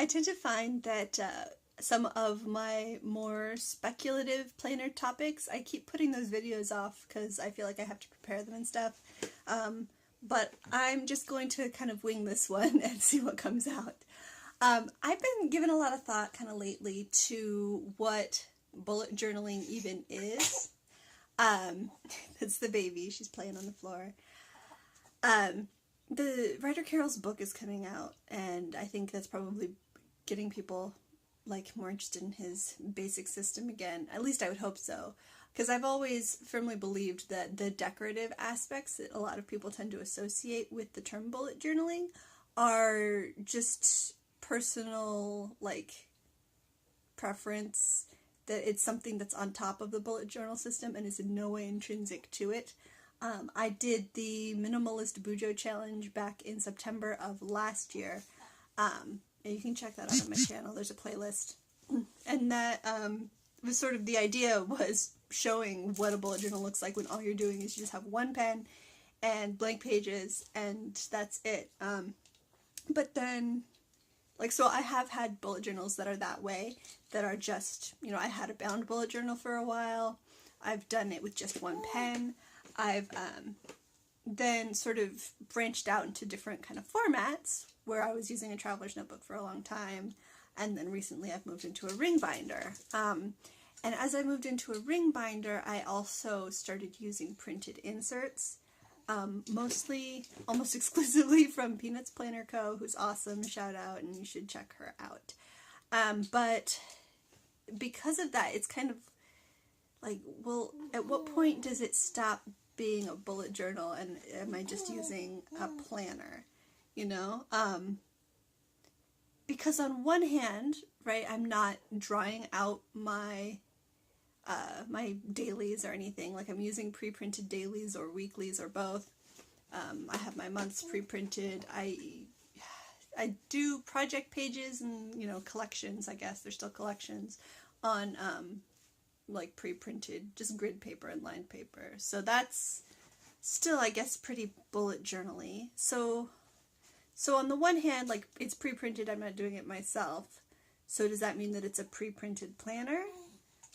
I tend to find that some of my more speculative planner topics, I keep putting those videos off because I feel like I have to prepare them and stuff. But I'm just going to kind of wing this one and see what comes out. I've been giving a lot of thought kind of lately to what bullet journaling even is. That's the baby. She's playing on the floor. The writer Carol's book is coming out, and I think that's probably getting people like more interested in his basic system again. At least I would hope so, because I've always firmly believed that the decorative aspects that a lot of people tend to associate with the term bullet journaling are just personal, like, preference, that it's something that's on top of the bullet journal system and is in no way intrinsic to it. I did the minimalist BuJo challenge back in September of last year. And you can check that out on my channel. There's a playlist. And that was sort of the idea, was showing what a bullet journal looks like when all you're doing is you just have one pen and blank pages, and that's it. But then, like, so I have had bullet journals that are that way, that are just, you know, I had a bound bullet journal for a while. I've done it with just one pen. I've then sort of branched out into different kind of formats, where I was using a traveler's notebook for a long time, and then recently I've moved into a ring binder. And as I moved into a ring binder, I also started using printed inserts, mostly, almost exclusively from Peanuts Planner Co., who's awesome, shout out, and you should check her out. But because of that, it's kind of like, well, at what point does it stop being a bullet journal, and am I just using a planner, you know? Because on one hand, right, I'm not drawing out my my dailies or anything. Like, I'm using pre-printed dailies or weeklies or both. I have my months pre-printed. I do project pages and, you know, collections, I guess. They're still collections on like pre-printed, just grid paper and lined paper. So that's still, I guess, pretty bullet journal-y. So on the one hand, like, it's pre-printed, I'm not doing it myself. So does that mean that it's a pre-printed planner?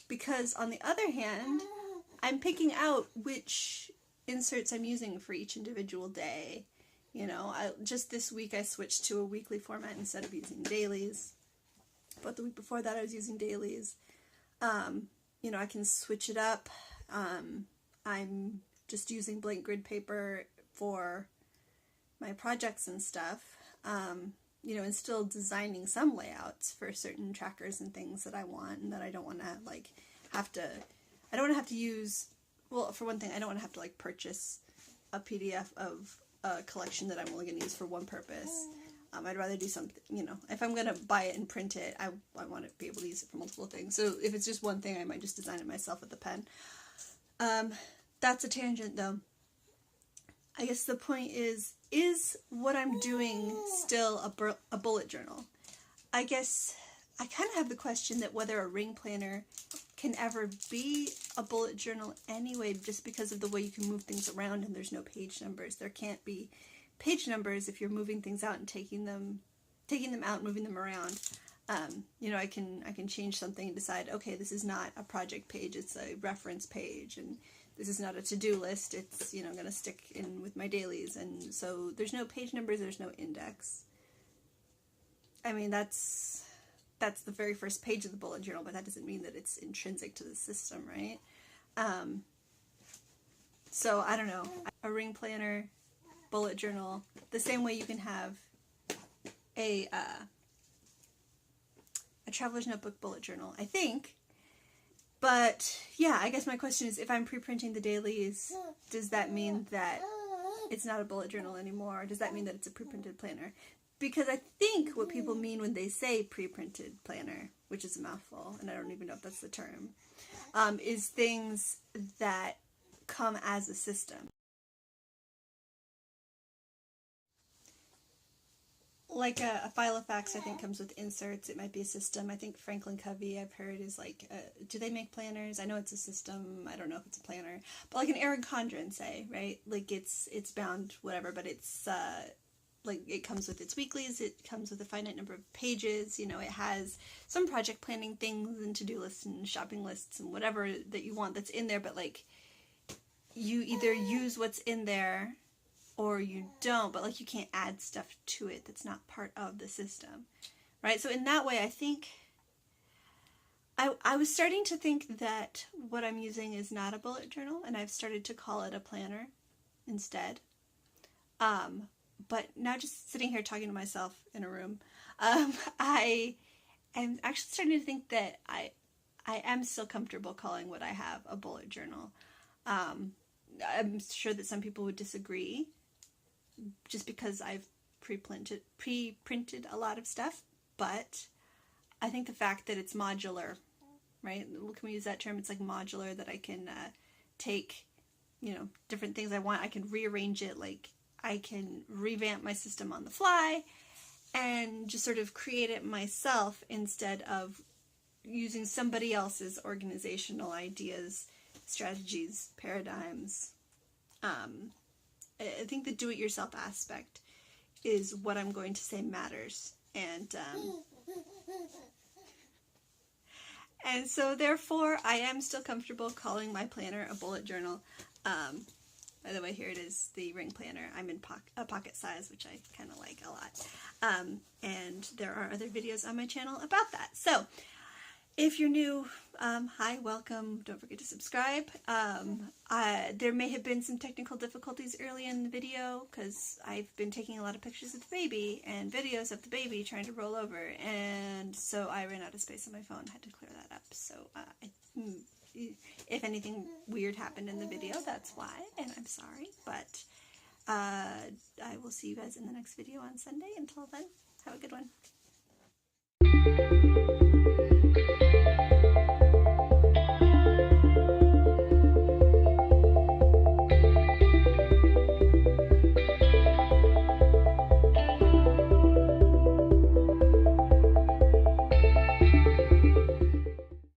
Because on the other hand, I'm picking out which inserts I'm using for each individual day. You know, just this week I switched to a weekly format instead of using dailies. But the week before that I was using dailies. You know, I can switch it up. I'm just using blank grid paper for my projects and stuff. You know, and still designing some layouts for certain trackers and things that I want, and that I don't want to, like, I don't want to have to use, well, for one thing, I don't want to have to, like, purchase a PDF of a collection that I'm only going to use for one purpose. I'd rather do something, you know, if I'm going to buy it and print it, I want to be able to use it for multiple things. So if it's just one thing, I might just design it myself with a pen. That's a tangent, though. I guess the point is what I'm doing still a bullet journal? I guess I kind of have the question that whether a ring planner can ever be a bullet journal anyway, just because of the way you can move things around and there's no page numbers. There can't be page numbers if you're moving things out and taking them out, moving them around. You know, I can change something and decide, okay, this is not a project page, it's a reference page, and this is not a to-do list, it's, you know, going to stick in with my dailies, and so there's no page numbers, there's no index. I mean, that's the very first page of the bullet journal, but that doesn't mean that it's intrinsic to the system, right? So, I don't know, a ring planner, bullet journal, the same way you can have a traveler's notebook bullet journal, I think. But yeah, I guess my question is, if I'm pre-printing the dailies, does that mean that it's not a bullet journal anymore? Does that mean that it's a pre-printed planner? Because I think what people mean when they say pre-printed planner, which is a mouthful, and I don't even know if that's the term, is things that come as a system. Like a Filofax, I think, comes with inserts. It might be a system. I think Franklin Covey, I've heard, is like, do they make planners? I know it's a system. I don't know if it's a planner. But like an Erin Condren, say, right? Like it's bound, whatever, but it's like, it comes with its weeklies, it comes with a finite number of pages, you know, it has some project planning things and to-do lists and shopping lists and whatever that you want that's in there, but like, you either use what's in there or you don't, but like, you can't add stuff to it that's not part of the system, right? So in that way, I think I was starting to think that what I'm using is not a bullet journal, and I've started to call it a planner instead. But now, just sitting here talking to myself in a room, I am actually starting to think that I am still comfortable calling what I have a bullet journal. I'm sure that some people would disagree, just because I've pre-printed a lot of stuff, but I think the fact that it's modular, right? Can we use that term? It's like modular, that I can take, you know, different things I want. I can rearrange it, like I can revamp my system on the fly and just sort of create it myself instead of using somebody else's organizational ideas, strategies, paradigms. I think the do-it-yourself aspect is what I'm going to say matters. And so therefore, I am still comfortable calling my planner a bullet journal. By the way, here it is, the ring planner. I'm in a pocket size, which I kind of like a lot. And there are other videos on my channel about that. So if you're new, hi, welcome. Don't forget to subscribe. There may have been some technical difficulties early in the video because I've been taking a lot of pictures of the baby and videos of the baby trying to roll over, and so I ran out of space on my phone. I had to clear that up. So if anything weird happened in the video, that's why, and I'm sorry. But I will see you guys in the next video on Sunday. Until then, have a good one.